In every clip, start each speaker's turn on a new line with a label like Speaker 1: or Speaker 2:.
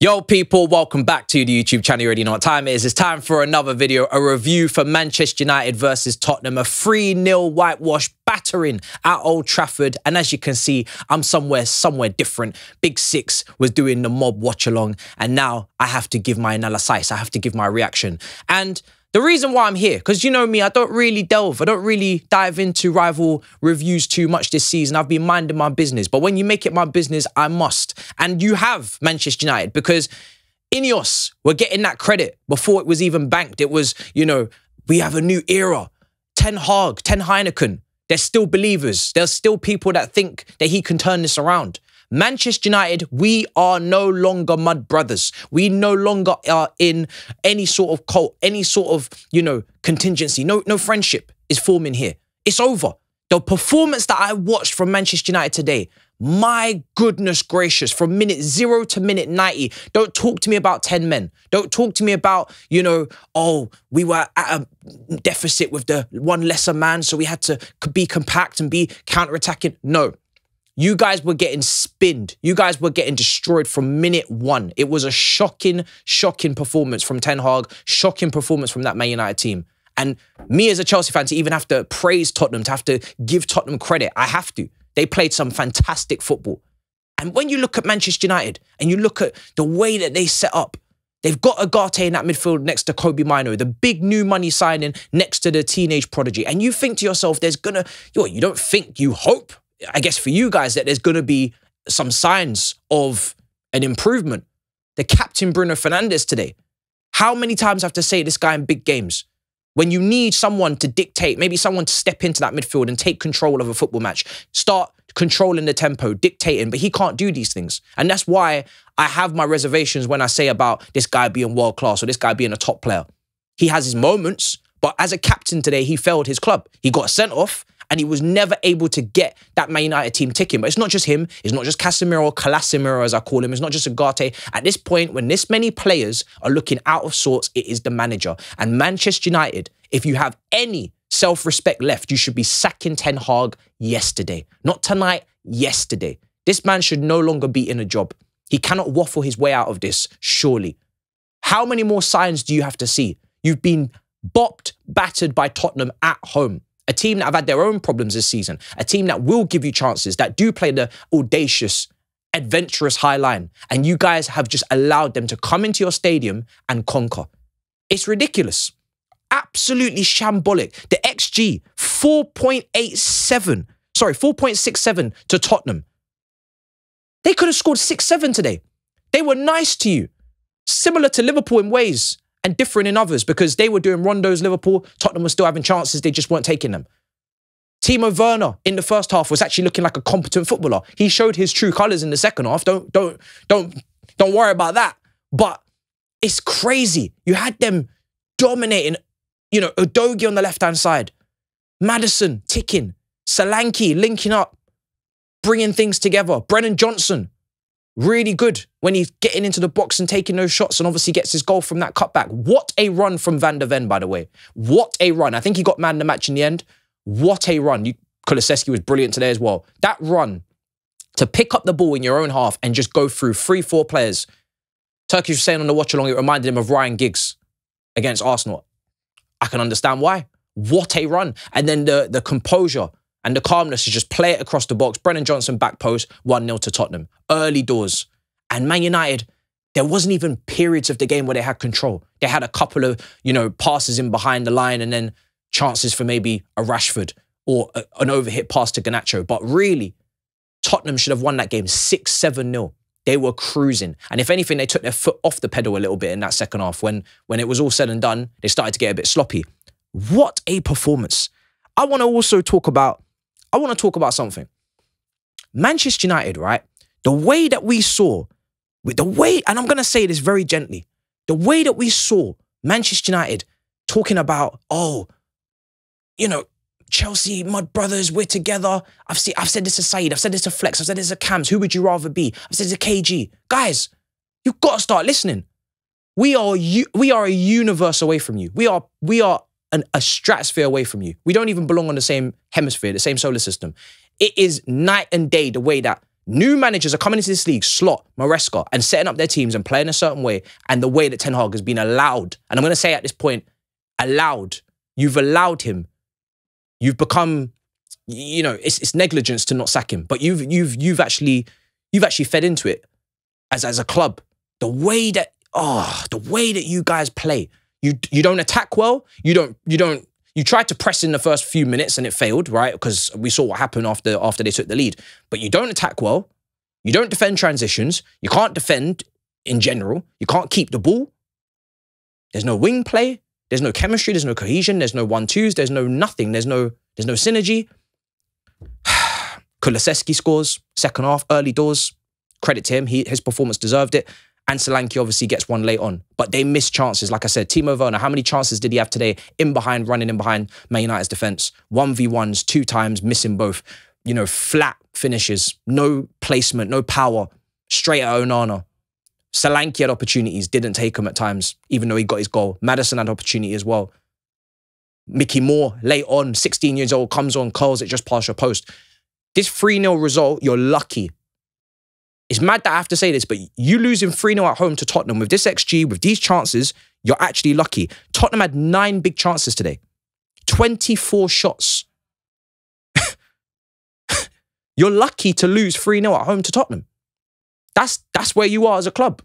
Speaker 1: Yo people, welcome back to the YouTube channel. You already know what time it is. It's time for another video, a review for Manchester United versus Tottenham, a 3-0 whitewash battering at Old Trafford. And as you can see, I'm somewhere different. Big Six was doing the mob watch along, and now I have to give my analysis. I have to give my reaction. And the reason why I'm here, because you know me, I don't really dive into rival reviews too much this season. I've been minding my business. But when you make it my business, I must. And you have Manchester United, because Ineos were getting that credit before it was even banked. It was, you know, we have a new era. Ten Hag, Ten Heineken. They're still believers. There's still people that think that he can turn this around. Manchester United, we are no longer mud brothers. We no longer are in any sort of cult, any sort of, you know, contingency. No friendship is forming here. It's over. The performance that I watched from Manchester United today, my goodness gracious, from minute 0 to minute 90, don't talk to me about 10 men. Don't talk to me about, you know, oh, we were at a deficit with the one lesser man, so we had to be compact and be counter-attacking. No. You guys were getting spinned. You guys were getting destroyed from minute 1. It was a shocking performance from Ten Hag, shocking performance from that Man United team. And me as a Chelsea fan, to even have to praise Tottenham, to have to give Tottenham credit, I have to. They played some fantastic football. And when you look at Manchester United and you look at the way that they set up, they've got Agate in that midfield next to Kobe Mino, the big new money signing next to the teenage prodigy. And you think to yourself, there's gonna, you don't think, you hope, I guess for you guys, that there's going to be some signs of an improvement. The captain, Bruno Fernandes, today. How many times I have to say this guy in big games? When you need someone to dictate, maybe someone to step into that midfield and take control of a football match, start controlling the tempo, dictating, but he can't do these things. And that's why I have my reservations when I say about this guy being world class or this guy being a top player. He has his moments, but as a captain today, he failed his club. He got sent off, and he was never able to get that Man United team ticking. But it's not just him. It's not just Casemiro, as I call him. It's not just Agate. At this point, when this many players are looking out of sorts, it is the manager. And Manchester United, if you have any self-respect left, you should be sacking Ten Hag yesterday. Not tonight, yesterday. This man should no longer be in a job. He cannot waffle his way out of this, surely. How many more signs do you have to see? You've been bopped, battered by Tottenham at home. A team that have had their own problems this season. A team that will give you chances, that do play the audacious, adventurous high line. And you guys have just allowed them to come into your stadium and conquer. It's ridiculous. Absolutely shambolic. The XG, 4.67 to Tottenham. They could have scored 6-7 today. They were nice to you. Similar to Liverpool in ways, and different in others, because they were doing rondos, Liverpool. Tottenham was still having chances, they just weren't taking them. Timo Werner in the first half was actually looking like a competent footballer. He showed his true colours in the second half. Don't worry about that. But it's crazy. You had them dominating, you know, Udogie on the left-hand side, Maddison ticking, Solanke linking up, bringing things together, Werner and Johnson. Really good when he's getting into the box and taking those shots, and obviously gets his goal from that cutback. What a run from Van der Ven, by the way. What a run. I think he got man of the match in the end. What a run. Kulusevski was brilliant today as well. That run to pick up the ball in your own half and just go through 3-4 players. Turkish was saying on the watch along, it reminded him of Ryan Giggs against Arsenal. I can understand why. What a run. And then the composure and the calmness to just play it across the box. Werner and Johnson back post, 1-0 to Tottenham. Early doors. And Man United, there wasn't even periods of the game where they had control. They had a couple of, you know, passes in behind the line and then chances for maybe a Rashford or an overhit pass to Garnacho. But really, Tottenham should have won that game 6-7-0. They were cruising. And if anything, they took their foot off the pedal a little bit in that second half. When it was all said and done, they started to get a bit sloppy. What a performance. I want to talk about something. Manchester United, right? The way that we saw, and I'm going to say this very gently, the way that we saw Manchester United talking about, oh, you know, Chelsea, mud brothers, we're together. I've said this to Saeed, I've said this to Flex, I've said this to Cams, who would you rather be? I've said this to KG. Guys, you've got to start listening. We are a universe away from you. We are a stratosphere away from you. We don't even belong on the same hemisphere, the same solar system. It is night and day the way that New managers are coming into this league, Slot, Maresca, and setting up their teams and playing a certain way, and the way that Ten Hag has been allowed, and I'm going to say at this point, allowed. You've allowed him. You've become, you know, it's negligence to not sack him, but you've actually fed into it as a club. The way that you guys play, you don't attack well. You tried to press in the first few minutes and it failed, right? Because we saw what happened after they took the lead. But you don't attack well. You don't defend transitions. You can't defend in general. You can't keep the ball. There's no wing play. There's no chemistry. There's no cohesion. There's no 1-2s. There's no nothing. There's no synergy. Kulusevski scores second half, early doors. Credit to him. His performance deserved it. And Solanke obviously gets one late on. But they miss chances. Like I said, Timo Werner, how many chances did he have today? Running in behind Man United's defence. 1v1s, 2 times, missing both. You know, flat finishes. No placement, no power. Straight at Onana. Solanke had opportunities, didn't take them at times, even though he got his goal. Maddison had opportunity as well. Mickey Moore, late on, 16 years old, comes on, curls it just past your post. This 3-0 result, you're lucky. It's mad that I have to say this, but you losing 3-0 at home to Tottenham with this XG, with these chances, you're actually lucky. Tottenham had 9 big chances today. 24 shots. You're lucky to lose 3-0 at home to Tottenham. That's where you are as a club.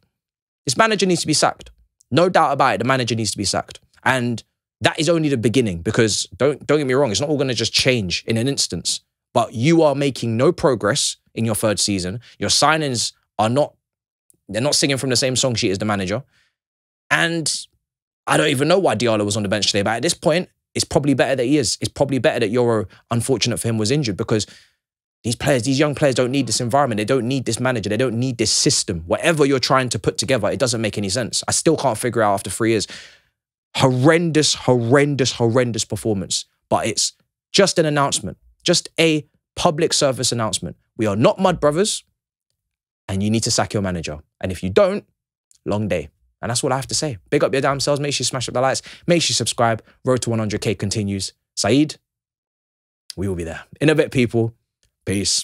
Speaker 1: This manager needs to be sacked. No doubt about it, the manager needs to be sacked. And that is only the beginning, because don't get me wrong, it's not all going to just change in an instance. But you are making no progress in your 3rd season. Your signings are they're not singing from the same song sheet as the manager. And I don't even know why Diallo was on the bench today. But at this point, it's probably better that he is. It's probably better that Euro, unfortunate for him, was injured, because these young players don't need this environment. They don't need this manager. They don't need this system. Whatever you're trying to put together, it doesn't make any sense. I still can't figure out after 3 years. Horrendous performance. But it's just an announcement. Just a public service announcement. We are not Mud Brothers, and you need to sack your manager. And if you don't, long day. And that's what I have to say. Big up your damn selves. Make sure you smash up the likes. Make sure you subscribe. Road to 100K continues. Saeed, we will be there. In a bit, people. Peace.